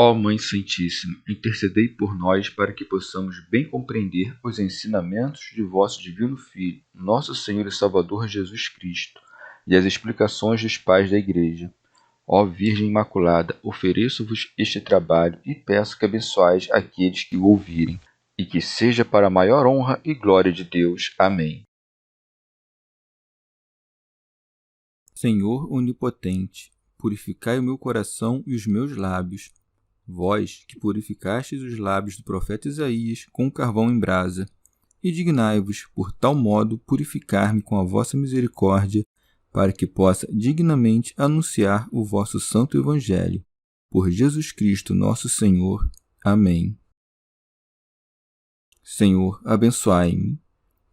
Ó Mãe Santíssima, intercedei por nós para que possamos bem compreender os ensinamentos de vosso Divino Filho, nosso Senhor e Salvador Jesus Cristo, e as explicações dos pais da Igreja. Ó Virgem Imaculada, ofereço-vos este trabalho e peço que abençoais aqueles que o ouvirem, e que seja para a maior honra e glória de Deus. Amém. Senhor onipotente, purificai o meu coração e os meus lábios. Vós, que purificastes os lábios do profeta Isaías com o carvão em brasa, e dignai-vos, por tal modo, purificar-me com a vossa misericórdia, para que possa dignamente anunciar o vosso santo Evangelho. Por Jesus Cristo, nosso Senhor. Amém. Senhor, abençoai-me.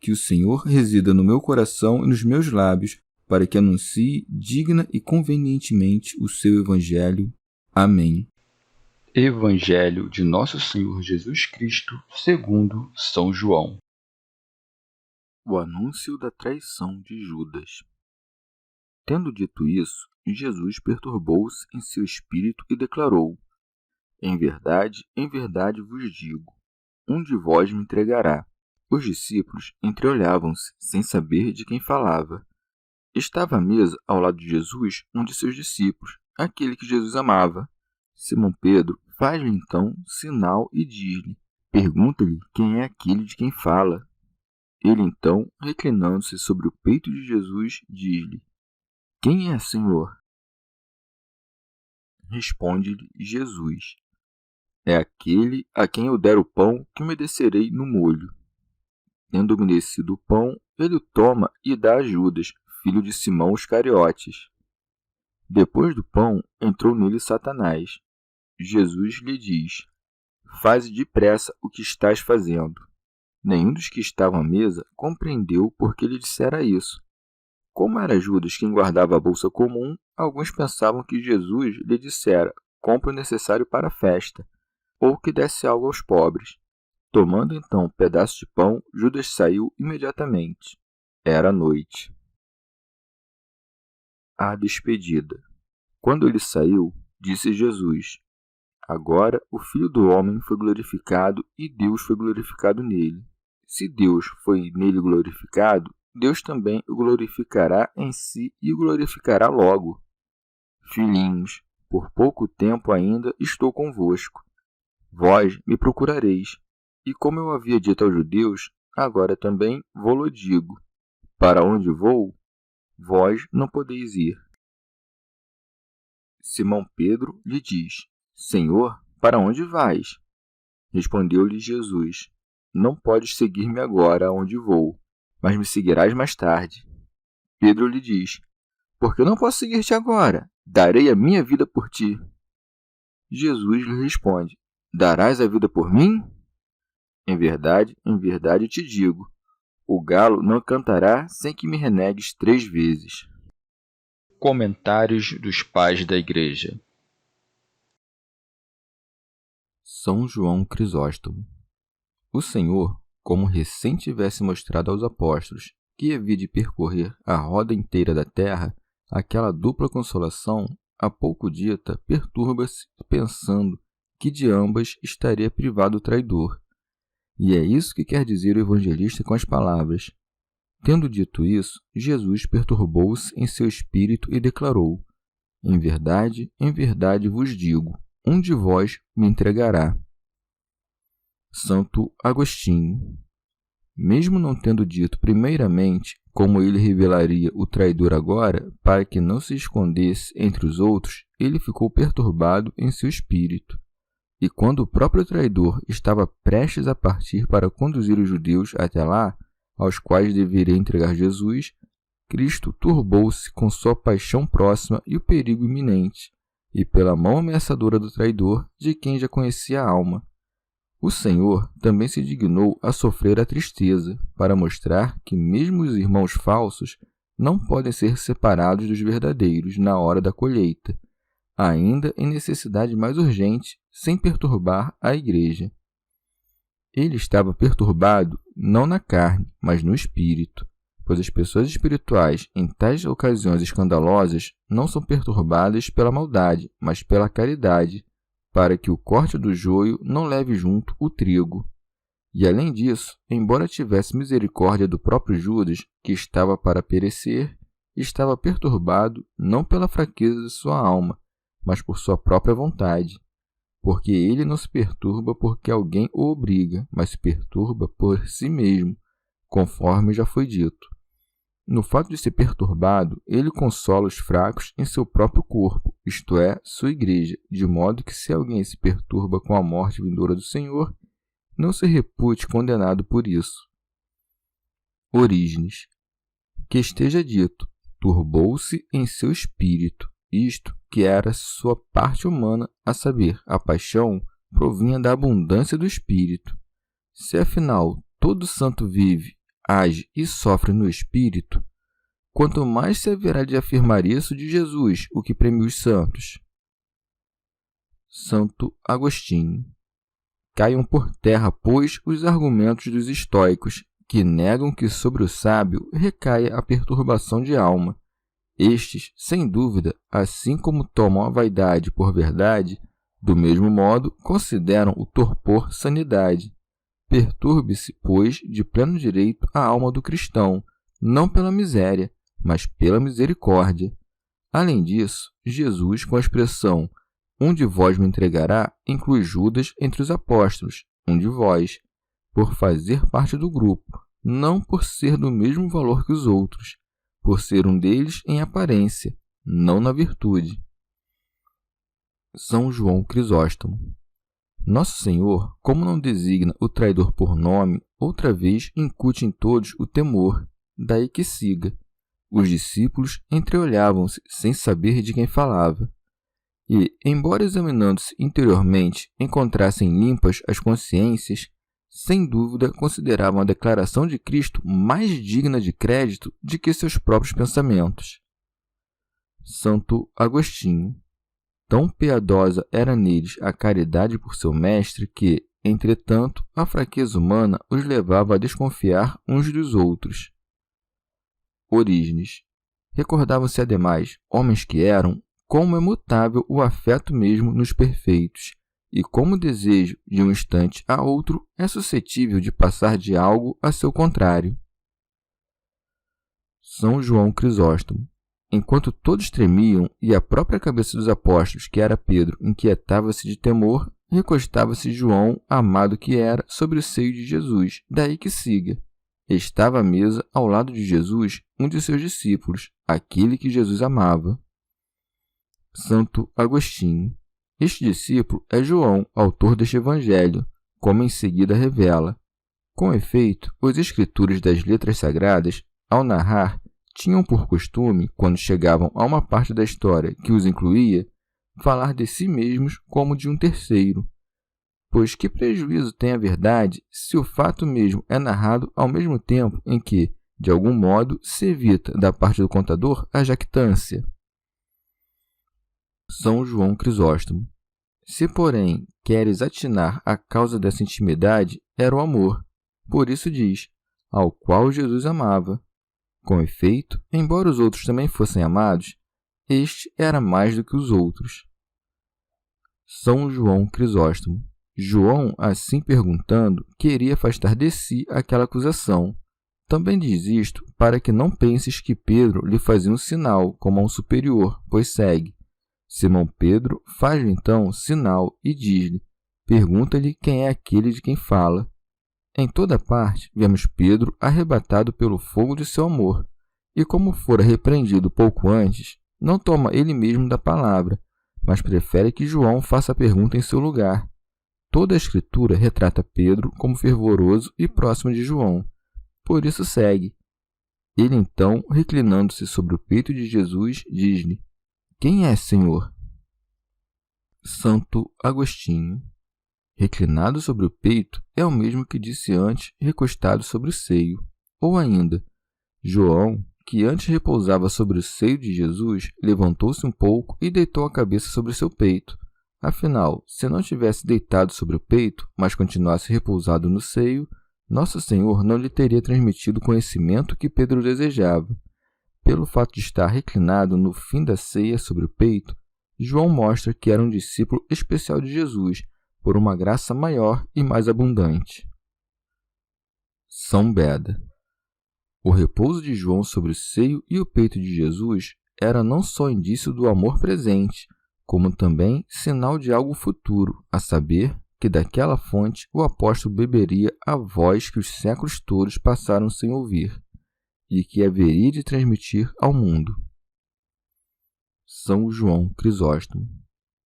Que o Senhor resida no meu coração e nos meus lábios, para que anuncie digna e convenientemente o seu Evangelho. Amém. Evangelho de Nosso Senhor Jesus Cristo, segundo São João. O anúncio da traição de Judas. Tendo dito isso, Jesus perturbou-se em seu espírito e declarou: em verdade vos digo, um de vós me entregará. Os discípulos entreolhavam-se, sem saber de quem falava. Estava à mesa, ao lado de Jesus, um de seus discípulos, aquele que Jesus amava. Simão Pedro faz-lhe então sinal e diz-lhe: pergunta-lhe quem é aquele de quem fala. Ele então, reclinando-se sobre o peito de Jesus, diz-lhe: quem é, Senhor? Responde-lhe Jesus: é aquele a quem eu der o pão que umedecerei no molho. Tendo umedecido o pão, ele o toma e dá a Judas, filho de Simão Iscariotes. Depois do pão, entrou nele Satanás. Jesus lhe diz: faze depressa o que estás fazendo. Nenhum dos que estavam à mesa compreendeu por que lhe dissera isso. Como era Judas quem guardava a bolsa comum, alguns pensavam que Jesus lhe dissera: compre o necessário para a festa, ou que desse algo aos pobres. Tomando então um pedaço de pão, Judas saiu imediatamente. Era noite. A despedida. Quando ele saiu, disse Jesus: agora o Filho do Homem foi glorificado e Deus foi glorificado nele. Se Deus foi nele glorificado, Deus também o glorificará em si e o glorificará logo. Filhinhos, por pouco tempo ainda estou convosco. Vós me procurareis, e como eu havia dito aos judeus, agora também vou-lo digo: para onde vou, vós não podeis ir. Simão Pedro lhe diz: Senhor, para onde vais? Respondeu-lhe Jesus: não podes seguir-me agora aonde vou, mas me seguirás mais tarde. Pedro lhe diz: por que não posso seguir-te agora? Darei a minha vida por ti. Jesus lhe responde: darás a vida por mim? Em verdade te digo, o galo não cantará sem que me renegues 3 vezes. Comentários dos Pais da Igreja. São João Crisóstomo. O Senhor, como recém tivesse mostrado aos apóstolos que havia de percorrer a roda inteira da terra, aquela dupla consolação, há pouco dita, perturba-se pensando que de ambas estaria privado o traidor. E é isso que quer dizer o evangelista com as palavras: tendo dito isso, Jesus perturbou-se em seu espírito e declarou: em verdade vos digo, um de vós me entregará. Santo Agostinho. Mesmo não tendo dito primeiramente como ele revelaria o traidor agora, para que não se escondesse entre os outros, ele ficou perturbado em seu espírito. E quando o próprio traidor estava prestes a partir para conduzir os judeus até lá, aos quais deveria entregar Jesus, Cristo turbou-se com sua paixão próxima e o perigo iminente, e pela mão ameaçadora do traidor, de quem já conhecia a alma. O Senhor também se dignou a sofrer a tristeza, para mostrar que mesmo os irmãos falsos não podem ser separados dos verdadeiros na hora da colheita, ainda em necessidade mais urgente, sem perturbar a Igreja. Ele estava perturbado não na carne, mas no espírito, pois as pessoas espirituais, em tais ocasiões escandalosas, não são perturbadas pela maldade, mas pela caridade, para que o corte do joio não leve junto o trigo. E além disso, embora tivesse misericórdia do próprio Judas, que estava para perecer, estava perturbado não pela fraqueza de sua alma, mas por sua própria vontade. Porque ele não se perturba porque alguém o obriga, mas se perturba por si mesmo, conforme já foi dito. No fato de ser perturbado, ele consola os fracos em seu próprio corpo, isto é, sua igreja, de modo que se alguém se perturba com a morte vindoura do Senhor, não se repute condenado por isso. Orígenes. Que esteja dito, turbou-se em seu espírito, isto que era sua parte humana, a saber, a paixão, provinha da abundância do espírito. Se afinal todo santo vive, age e sofre no espírito, quanto mais se haverá de afirmar isso de Jesus, o que premiu os santos. Santo Agostinho. Caiam por terra, pois, os argumentos dos estoicos, que negam que sobre o sábio recaia a perturbação de alma. Estes, sem dúvida, assim como tomam a vaidade por verdade, do mesmo modo consideram o torpor sanidade. Perturbe-se, pois, de pleno direito a alma do cristão, não pela miséria, mas pela misericórdia. Além disso, Jesus, com a expressão "um de vós me entregará", inclui Judas entre os apóstolos, um de vós, por fazer parte do grupo, não por ser do mesmo valor que os outros, por ser um deles em aparência, não na virtude. São João Crisóstomo. Nosso Senhor, como não designa o traidor por nome, outra vez incute em todos o temor, daí que siga. Os discípulos entreolhavam-se sem saber de quem falava. E, embora examinando-se interiormente encontrassem limpas as consciências, sem dúvida consideravam a declaração de Cristo mais digna de crédito do que seus próprios pensamentos. Santo Agostinho. Tão piedosa era neles a caridade por seu mestre que, entretanto, a fraqueza humana os levava a desconfiar uns dos outros. Orígenes. Recordavam-se, ademais, homens que eram, como é mutável o afeto mesmo nos perfeitos, e como o desejo de um instante a outro é suscetível de passar de algo a seu contrário. São João Crisóstomo. Enquanto todos tremiam e a própria cabeça dos apóstolos, que era Pedro, inquietava-se de temor, recostava-se João, amado que era, sobre o seio de Jesus, daí que siga. Estava à mesa, ao lado de Jesus, um de seus discípulos, aquele que Jesus amava. Santo Agostinho. Este discípulo é João, autor deste evangelho, como em seguida revela. Com efeito, os escritores das letras sagradas, ao narrar, tinham por costume, quando chegavam a uma parte da história que os incluía, falar de si mesmos como de um terceiro. Pois que prejuízo tem a verdade se o fato mesmo é narrado ao mesmo tempo em que, de algum modo, se evita da parte do contador a jactância? São João Crisóstomo. Se, porém, queres atinar a causa dessa intimidade, era o amor. Por isso diz, ao qual Jesus amava. Com efeito, embora os outros também fossem amados, este era mais do que os outros. São João Crisóstomo. João, assim perguntando, queria afastar de si aquela acusação. Também diz isto para que não penses que Pedro lhe fazia um sinal como a um superior, pois segue. Simão Pedro faz-lhe então sinal e diz-lhe, pergunta-lhe quem é aquele de quem fala. Em toda parte vemos Pedro arrebatado pelo fogo de seu amor, e como fora repreendido pouco antes, não toma ele mesmo da palavra, mas prefere que João faça a pergunta em seu lugar. Toda a Escritura retrata Pedro como fervoroso e próximo de João. Por isso segue. Ele então, reclinando-se sobre o peito de Jesus, diz-lhe, quem é, Senhor? Santo Agostinho. Reclinado sobre o peito é o mesmo que disse antes, recostado sobre o seio. Ou ainda, João, que antes repousava sobre o seio de Jesus, levantou-se um pouco e deitou a cabeça sobre seu peito. Afinal, se não tivesse deitado sobre o peito, mas continuasse repousado no seio, Nosso Senhor não lhe teria transmitido o conhecimento que Pedro desejava. Pelo fato de estar reclinado no fim da ceia sobre o peito, João mostra que era um discípulo especial de Jesus, por uma graça maior e mais abundante. São Beda. O repouso de João sobre o seio e o peito de Jesus era não só indício do amor presente, como também sinal de algo futuro, a saber, que daquela fonte o apóstolo beberia a voz que os séculos todos passaram sem ouvir, e que haveria de transmitir ao mundo. São João Crisóstomo.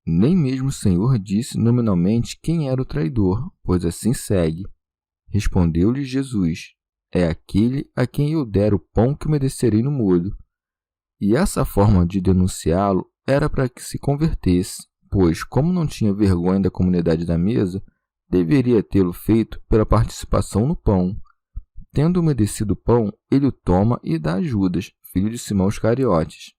Nem mesmo o Senhor disse nominalmente quem era o traidor, pois assim segue. Respondeu-lhe Jesus: é aquele a quem eu der o pão que umedecerei no molho. E essa forma de denunciá-lo era para que se convertesse, pois, como não tinha vergonha da comunidade da mesa, deveria tê-lo feito pela participação no pão. Tendo umedecido o pão, ele o toma e dá a Judas, filho de Simão Iscariotes.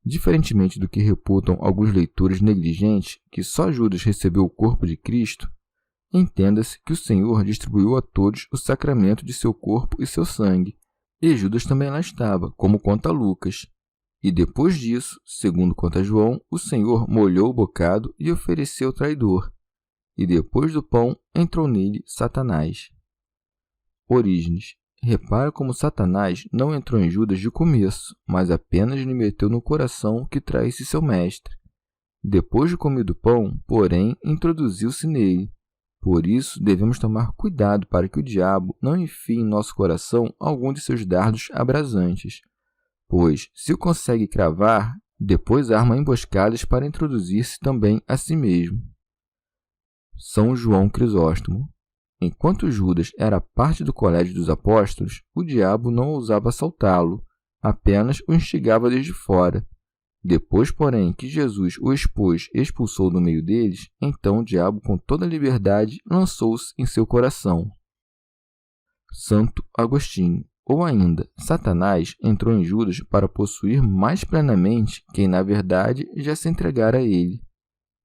Diferentemente do que reputam alguns leitores negligentes, que só Judas recebeu o corpo de Cristo, entenda-se que o Senhor distribuiu a todos o sacramento de seu corpo e seu sangue, e Judas também lá estava, como conta Lucas. E depois disso, segundo conta João, o Senhor molhou o bocado e ofereceu ao traidor. E depois do pão, entrou nele Satanás. Orígenes. Repara como Satanás não entrou em Judas de começo, mas apenas lhe meteu no coração que traísse seu mestre. Depois de comido o pão, porém, introduziu-se nele. Por isso, devemos tomar cuidado para que o diabo não enfie em nosso coração algum de seus dardos abrasantes, pois, se o consegue cravar, depois arma emboscadas para introduzir-se também a si mesmo. São João Crisóstomo. Enquanto Judas era parte do colégio dos apóstolos, o diabo não ousava assaltá-lo, apenas o instigava desde fora. Depois, porém, que Jesus o expôs e expulsou do meio deles, então o diabo, com toda a liberdade, lançou-se em seu coração. Santo Agostinho. Ou ainda, Satanás entrou em Judas para possuir mais plenamente quem, na verdade, já se entregara a ele.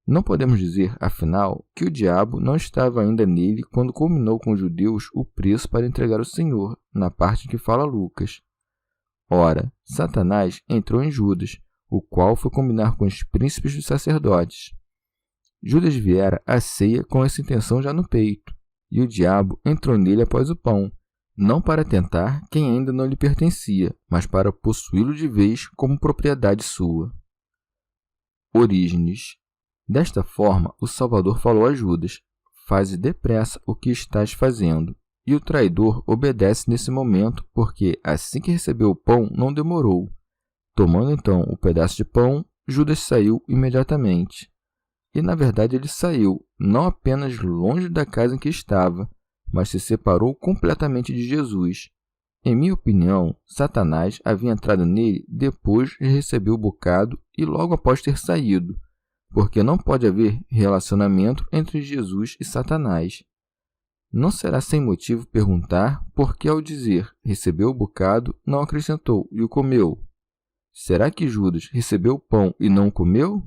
Não podemos dizer, afinal, que o diabo não estava ainda nele quando combinou com os judeus o preço para entregar o Senhor, na parte que fala Lucas. Ora, Satanás entrou em Judas, o qual foi combinar com os príncipes dos sacerdotes. Judas viera à ceia com essa intenção já no peito, e o diabo entrou nele após o pão, não para tentar quem ainda não lhe pertencia, mas para possuí-lo de vez como propriedade sua. Orígenes. Desta forma, o Salvador falou a Judas: faze depressa o que estás fazendo. E o traidor obedece nesse momento, porque assim que recebeu o pão, não demorou. Tomando então o pedaço de pão, Judas saiu imediatamente. E na verdade ele saiu, não apenas longe da casa em que estava, mas se separou completamente de Jesus. Em minha opinião, Satanás havia entrado nele depois de receber o bocado e logo após ter saído, porque não pode haver relacionamento entre Jesus e Satanás. Não será sem motivo perguntar por que, ao dizer recebeu o bocado, não acrescentou e o comeu. Será que Judas recebeu o pão e não o comeu?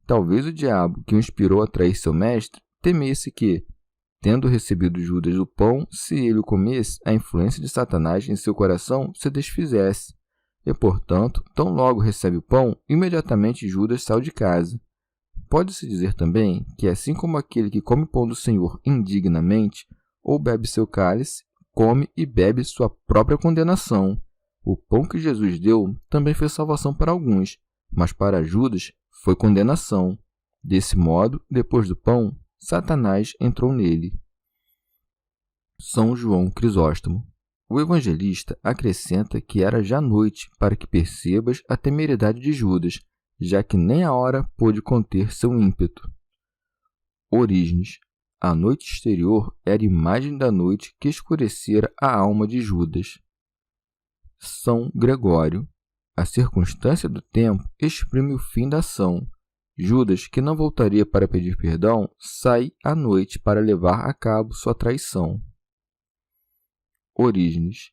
Talvez o diabo, que o inspirou a trair seu mestre, temesse que, tendo recebido Judas o pão, se ele o comesse, a influência de Satanás em seu coração se desfizesse, e, portanto, tão logo recebe o pão, imediatamente Judas saiu de casa. Pode-se dizer também que, assim como aquele que come o pão do Senhor indignamente, ou bebe seu cálice, come e bebe sua própria condenação. O pão que Jesus deu também foi salvação para alguns, mas para Judas foi condenação. Desse modo, depois do pão, Satanás entrou nele. São João Crisóstomo. O evangelista acrescenta que era já noite, para que percebas a temeridade de Judas, já que nem a hora pôde conter seu ímpeto. Orígenes. A noite exterior era imagem da noite que escurecera a alma de Judas. São Gregório. A circunstância do tempo exprime o fim da ação. Judas, que não voltaria para pedir perdão, sai à noite para levar a cabo sua traição. Orígenes.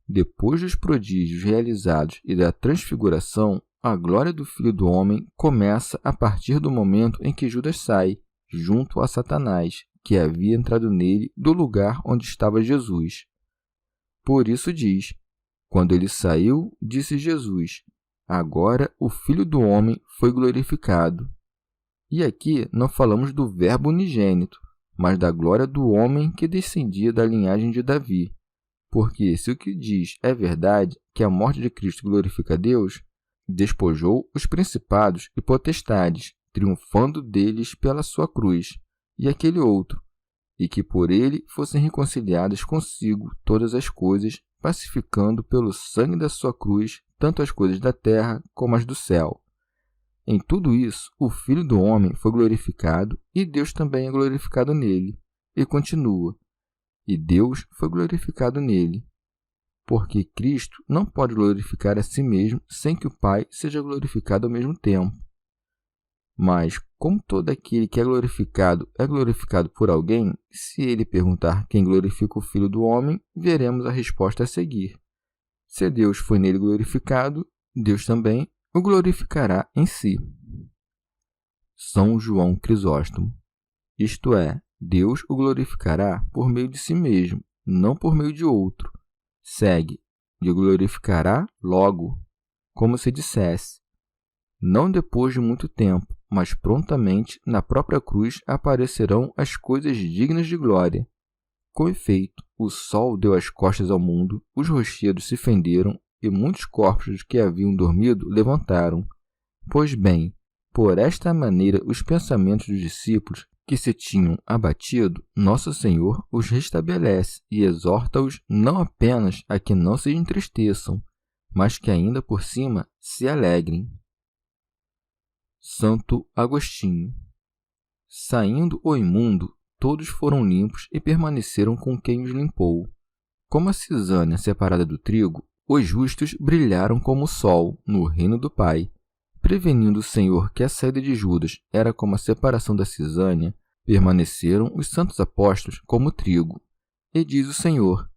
Depois dos prodígios realizados e da transfiguração, a glória do Filho do Homem começa a partir do momento em que Judas sai, junto a Satanás, que havia entrado nele do lugar onde estava Jesus. Por isso diz: quando ele saiu, disse Jesus: agora o Filho do Homem foi glorificado. E aqui não falamos do Verbo unigênito, mas da glória do homem que descendia da linhagem de Davi. Porque se o que diz é verdade, que a morte de Cristo glorifica a Deus, despojou os principados e potestades, triunfando deles pela sua cruz, e aquele outro, e que por ele fossem reconciliadas consigo todas as coisas, pacificando pelo sangue da sua cruz tanto as coisas da terra como as do céu. Em tudo isso, o Filho do Homem foi glorificado e Deus também é glorificado nele. E continua, e Deus foi glorificado nele. Porque Cristo não pode glorificar a si mesmo sem que o Pai seja glorificado ao mesmo tempo. Mas, como todo aquele que é glorificado por alguém, se ele perguntar quem glorifica o Filho do Homem, veremos a resposta a seguir. Se Deus foi nele glorificado, Deus também o glorificará em si. São João Crisóstomo. Isto é, Deus o glorificará por meio de si mesmo, não por meio de outro. Segue, e o glorificará logo, como se dissesse, não depois de muito tempo, mas prontamente na própria cruz aparecerão as coisas dignas de glória. Com efeito, o sol deu as costas ao mundo, os rochedos se fenderam, e muitos corpos que haviam dormido levantaram. Pois bem, por esta maneira os pensamentos dos discípulos que se tinham abatido, Nosso Senhor os restabelece e exorta-os não apenas a que não se entristeçam, mas que ainda por cima se alegrem. Santo Agostinho. Saindo o imundo, todos foram limpos e permaneceram com quem os limpou. Como a cisânia separada do trigo, os justos brilharam como o sol no reino do Pai. Prevenindo o Senhor que a saída de Judas era como a separação da cisânia, permaneceram os santos apóstolos como o trigo. E diz o Senhor,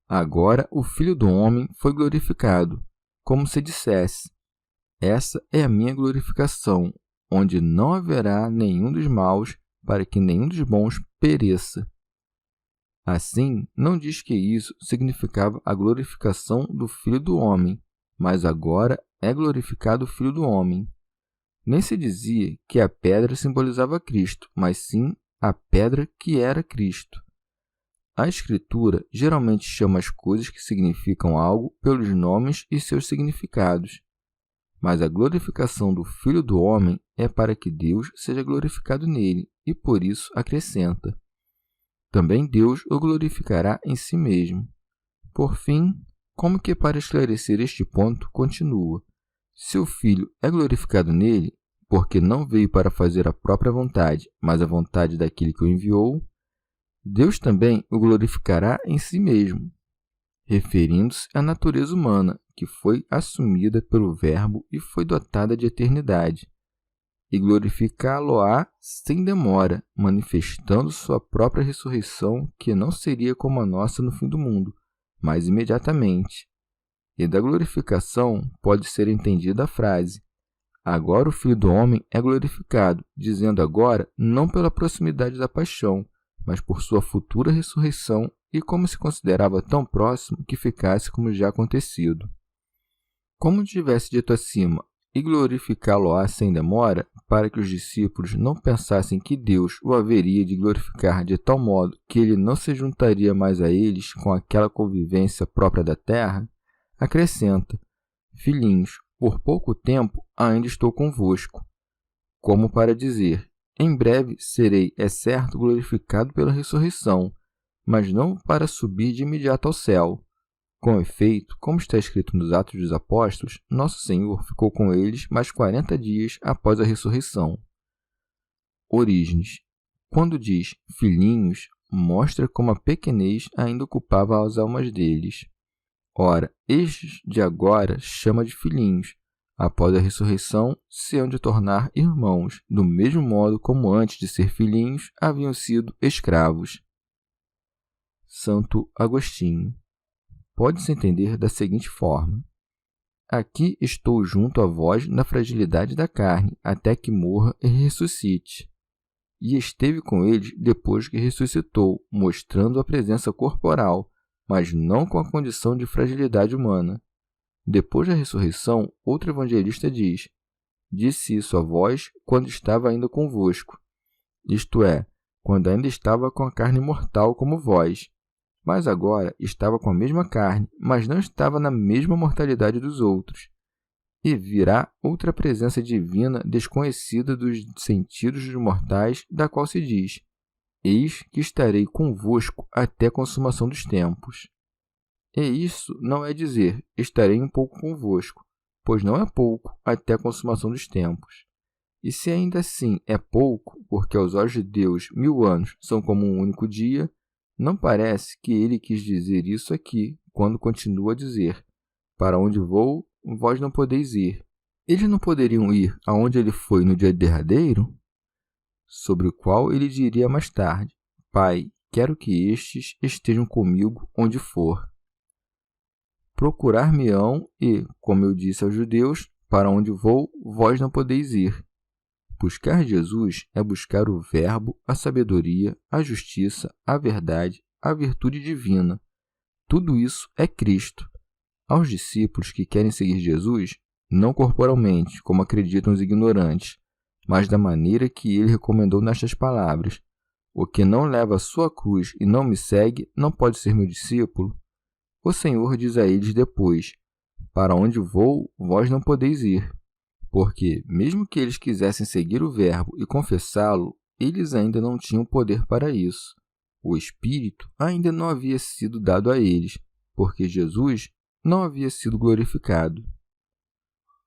agora o Filho do Homem foi glorificado, como se dissesse, essa é a minha glorificação, onde não haverá nenhum dos maus, para que nenhum dos bons pereça. Assim, não diz que isso significava a glorificação do Filho do Homem, mas agora é glorificado o Filho do Homem. Nem se dizia que a pedra simbolizava Cristo, mas sim a pedra que era Cristo. A Escritura geralmente chama as coisas que significam algo pelos nomes e seus significados. Mas a glorificação do Filho do Homem é para que Deus seja glorificado nele, e por isso acrescenta. Também Deus o glorificará em si mesmo. Por fim, como que para esclarecer este ponto, continua. Se o Filho é glorificado nele, porque não veio para fazer a própria vontade, mas a vontade daquele que o enviou, Deus também o glorificará em si mesmo, referindo-se à natureza humana, que foi assumida pelo Verbo e foi dotada de eternidade, e glorificá-lo-á sem demora, manifestando sua própria ressurreição, que não seria como a nossa no fim do mundo, mas imediatamente. E da glorificação pode ser entendida a frase, agora o Filho do Homem é glorificado, dizendo agora não pela proximidade da paixão, mas por sua futura ressurreição e como se considerava tão próximo que ficasse como já acontecido. Como tivesse dito acima, e glorificá-lo-á sem demora, para que os discípulos não pensassem que Deus o haveria de glorificar de tal modo que ele não se juntaria mais a eles com aquela convivência própria da terra, acrescenta, filhinhos, por pouco tempo ainda estou convosco, como para dizer, em breve serei, é certo, glorificado pela ressurreição, mas não para subir de imediato ao céu. Com efeito, como está escrito nos Atos dos Apóstolos, Nosso Senhor ficou com eles mais 40 dias após a ressurreição. Orígenes. Quando diz filhinhos, mostra como a pequenez ainda ocupava as almas deles. Ora, estes de agora chama de filhinhos. Após a ressurreição, se hão de tornar irmãos, do mesmo modo como antes de ser filhinhos haviam sido escravos. Santo Agostinho. Pode-se entender da seguinte forma. Aqui estou junto a vós na fragilidade da carne, até que morra e ressuscite. E esteve com eles depois que ressuscitou, mostrando a presença corporal, mas não com a condição de fragilidade humana. Depois da ressurreição, outro evangelista diz: disse isso a vós quando estava ainda convosco, isto é, quando ainda estava com a carne mortal como vós. Mas agora estava com a mesma carne, mas não estava na mesma mortalidade dos outros. E virá outra presença divina desconhecida dos sentidos dos mortais, da qual se diz: eis que estarei convosco até a consumação dos tempos. E isso não é dizer, estarei um pouco convosco, pois não é pouco até a consumação dos tempos. E se ainda assim é pouco, porque aos olhos de Deus 1000 anos são como um único dia, não parece que ele quis dizer isso aqui, quando continua a dizer: para onde vou, vós não podeis ir. Eles não poderiam ir aonde ele foi no dia derradeiro? Sobre o qual ele diria mais tarde: Pai, quero que estes estejam comigo onde for. Procurar-me-ão e, como eu disse aos judeus, para onde vou, vós não podeis ir. Buscar Jesus é buscar o Verbo, a sabedoria, a justiça, a verdade, a virtude divina. Tudo isso é Cristo. Aos discípulos que querem seguir Jesus, não corporalmente, como acreditam os ignorantes, mas da maneira que ele recomendou nestas palavras: o que não leva a sua cruz e não me segue, não pode ser meu discípulo. O Senhor diz a eles depois: para onde vou, vós não podeis ir. Porque, mesmo que eles quisessem seguir o Verbo e confessá-lo, eles ainda não tinham poder para isso. O Espírito ainda não havia sido dado a eles, porque Jesus não havia sido glorificado.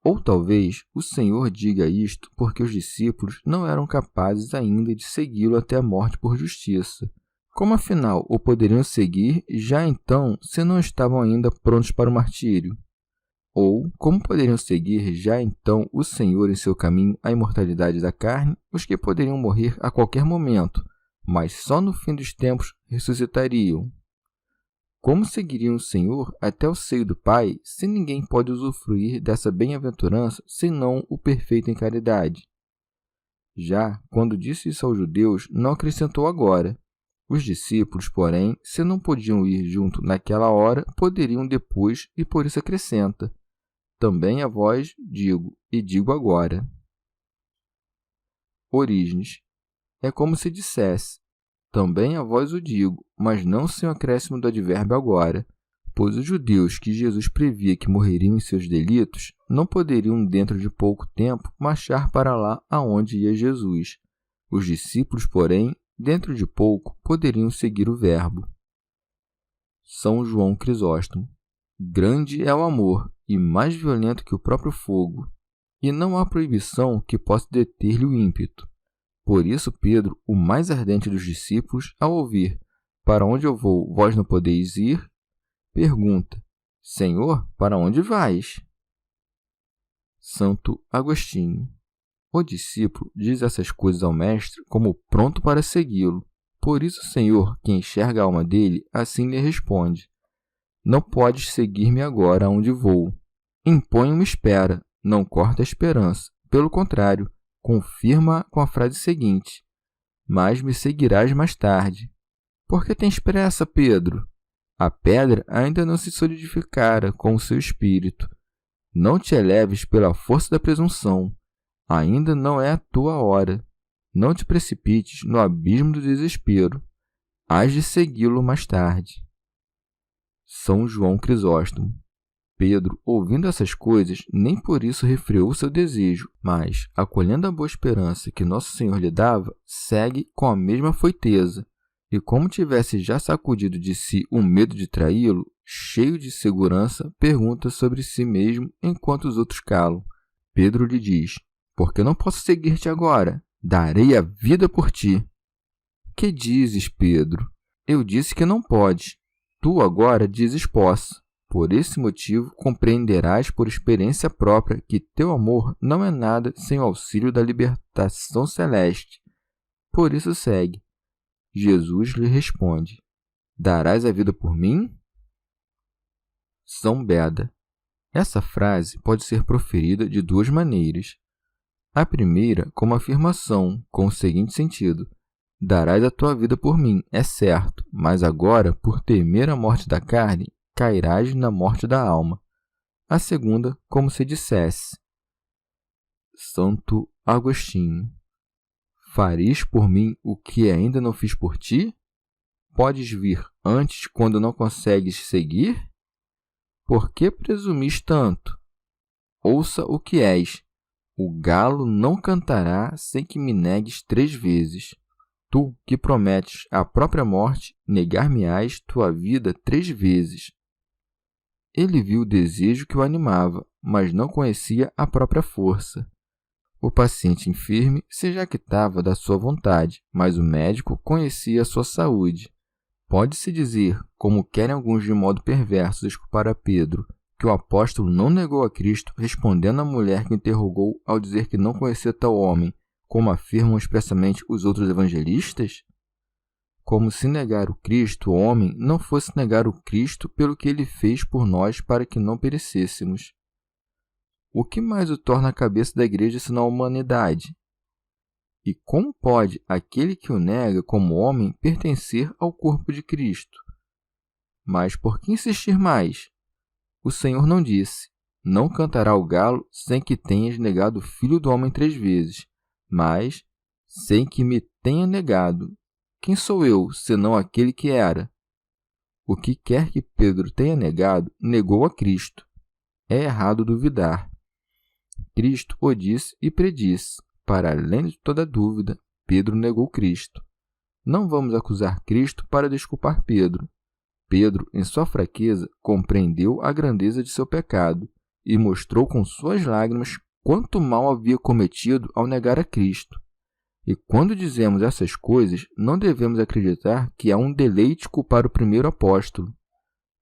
Ou talvez o Senhor diga isto porque os discípulos não eram capazes ainda de segui-lo até a morte por justiça. Como afinal o poderiam seguir já então, se não estavam ainda prontos para o martírio? Ou como poderiam seguir já então o Senhor em seu caminho à imortalidade da carne, os que poderiam morrer a qualquer momento, mas só no fim dos tempos ressuscitariam? Como seguiriam o Senhor até o seio do Pai, se ninguém pode usufruir dessa bem-aventurança senão o perfeito em caridade? Já, quando disse isso aos judeus, não acrescentou agora. Os discípulos, porém, se não podiam ir junto naquela hora, poderiam depois, e por isso acrescenta: também a vós digo, e digo agora. Orígenes. É como se dissesse: também a vós o digo, mas não sem o acréscimo do advérbio agora, pois os judeus que Jesus previa que morreriam em seus delitos não poderiam dentro de pouco tempo marchar para lá aonde ia Jesus. Os discípulos, porém, dentro de pouco poderiam seguir o Verbo. São João Crisóstomo. Grande é o amor, e mais violento que o próprio fogo, e não há proibição que possa deter-lhe o ímpeto. Por isso Pedro, o mais ardente dos discípulos, ao ouvir: para onde eu vou, vós não podeis ir, pergunta: Senhor, para onde vais? Santo Agostinho. O discípulo diz essas coisas ao mestre como pronto para segui-lo. Por isso o Senhor, que enxerga a alma dele, assim lhe responde: não podes seguir-me agora aonde vou. Impõe uma espera, não corta a esperança. Pelo contrário, confirma com a frase seguinte: mas me seguirás mais tarde. Por que tens pressa, Pedro? A pedra ainda não se solidificara com o seu espírito. Não te eleves pela força da presunção. Ainda não é a tua hora. Não te precipites no abismo do desespero. Hás de segui-lo mais tarde. São João Crisóstomo. Pedro, ouvindo essas coisas, nem por isso refreou seu desejo, mas, acolhendo a boa esperança que Nosso Senhor lhe dava, segue com a mesma foiteza, e como tivesse já sacudido de si o medo de traí-lo, cheio de segurança, pergunta sobre si mesmo enquanto os outros calam. Pedro lhe diz: porque não posso seguir-te agora? Darei a vida por ti. Que dizes, Pedro? Eu disse que não podes. Tu agora dizes posso. Por esse motivo, compreenderás por experiência própria que teu amor não é nada sem o auxílio da libertação celeste. Por isso segue. Jesus lhe responde: darás a vida por mim? São Beda. Essa frase pode ser proferida de duas maneiras. A primeira como afirmação, com o seguinte sentido: darás a tua vida por mim, é certo, mas agora, por temer a morte da carne, cairás na morte da alma. a segunda como se dissesse: Santo Agostinho, fareis por mim o que ainda não fiz por ti? Podes vir antes quando não consegues seguir? Por que presumis tanto? Ouça o que és. O galo não cantará sem que me negues 3 vezes. Tu, que prometes a própria morte, negar-me-ás tua vida 3 vezes. Ele viu o desejo que o animava, mas não conhecia a própria força. O paciente enferme se jactava da sua vontade, mas o médico conhecia a sua saúde. Pode-se dizer, como querem alguns de modo perverso desculpar a Pedro, que o apóstolo não negou a Cristo, respondendo à mulher que o interrogou ao dizer que não conhecia tal homem, como afirmam expressamente os outros evangelistas? Como se negar o Cristo, o homem, não fosse negar o Cristo pelo que ele fez por nós para que não perecêssemos. O que mais o torna a cabeça da igreja senão a humanidade? E como pode aquele que o nega como homem pertencer ao corpo de Cristo? Mas por que insistir mais? O Senhor não disse: não cantará o galo sem que tenhas negado o Filho do Homem 3 vezes, mas sem que me tenha negado. Quem sou eu, senão aquele que era? O que quer que Pedro tenha negado, negou a Cristo. É errado duvidar. Cristo o disse e predisse. Para além de toda dúvida, Pedro negou Cristo. Não vamos acusar Cristo para desculpar Pedro. Pedro, em sua fraqueza, compreendeu a grandeza de seu pecado e mostrou com suas lágrimas quanto mal havia cometido ao negar a Cristo. E quando dizemos essas coisas, não devemos acreditar que há um deleite culpar o primeiro apóstolo,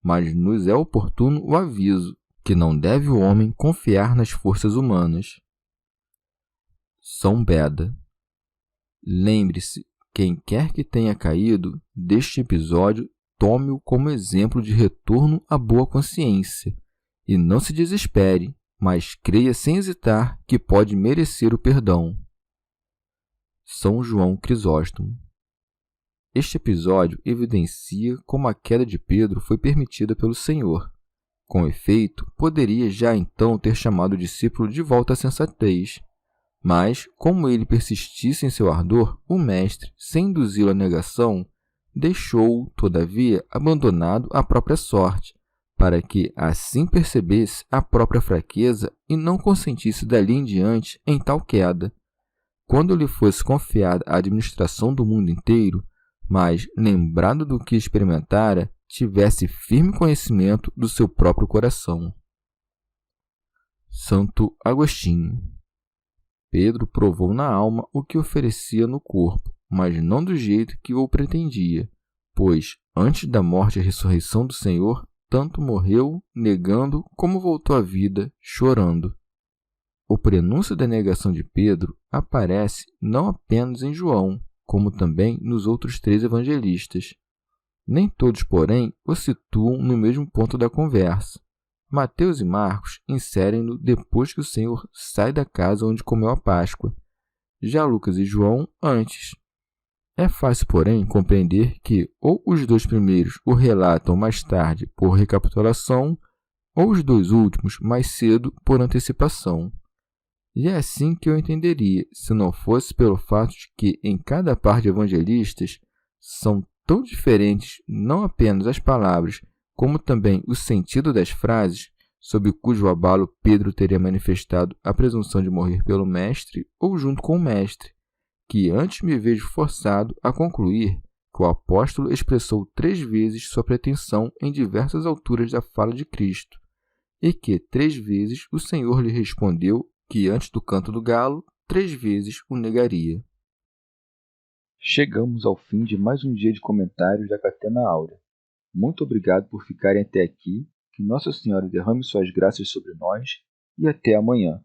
mas nos é oportuno o aviso que não deve o homem confiar nas forças humanas. São Beda. Lembre-se, quem quer que tenha caído, deste episódio, tome-o como exemplo de retorno à boa consciência, e não se desespere, mas creia sem hesitar que pode merecer o perdão. São João Crisóstomo. Este episódio evidencia como a queda de Pedro foi permitida pelo Senhor. Com efeito, poderia já então ter chamado o discípulo de volta à sensatez. Mas, como ele persistisse em seu ardor, o mestre, sem induzi-lo à negação, deixou-o, todavia, abandonado à própria sorte, para que assim percebesse a própria fraqueza e não consentisse dali em diante em tal queda. Quando lhe fosse confiada a administração do mundo inteiro, mas, lembrado do que experimentara, tivesse firme conhecimento do seu próprio coração. Santo Agostinho. Pedro provou na alma o que oferecia no corpo, mas não do jeito que o pretendia, pois, antes da morte e ressurreição do Senhor, tanto morreu, negando, como voltou à vida, chorando. O prenúncio da negação de Pedro aparece não apenas em João, como também nos outros 3 evangelistas. Nem todos, porém, o situam no mesmo ponto da conversa. Mateus e Marcos inserem-no depois que o Senhor sai da casa onde comeu a Páscoa. Já Lucas e João, antes. É fácil, porém, compreender que ou os 2 primeiros o relatam mais tarde por recapitulação, ou os 2 últimos mais cedo por antecipação. E é assim que eu entenderia, se não fosse pelo fato de que em cada par de evangelistas são tão diferentes não apenas as palavras, como também o sentido das frases, sob cujo abalo Pedro teria manifestado a presunção de morrer pelo Mestre ou junto com o Mestre, que antes me vejo forçado a concluir que o apóstolo expressou 3 vezes sua pretensão em diversas alturas da fala de Cristo, e que 3 vezes o Senhor lhe respondeu que antes do canto do galo, 3 vezes o negaria. Chegamos ao fim de mais um dia de comentários da Catena Áurea. Muito obrigado por ficarem até aqui, que Nossa Senhora derrame suas graças sobre nós e até amanhã.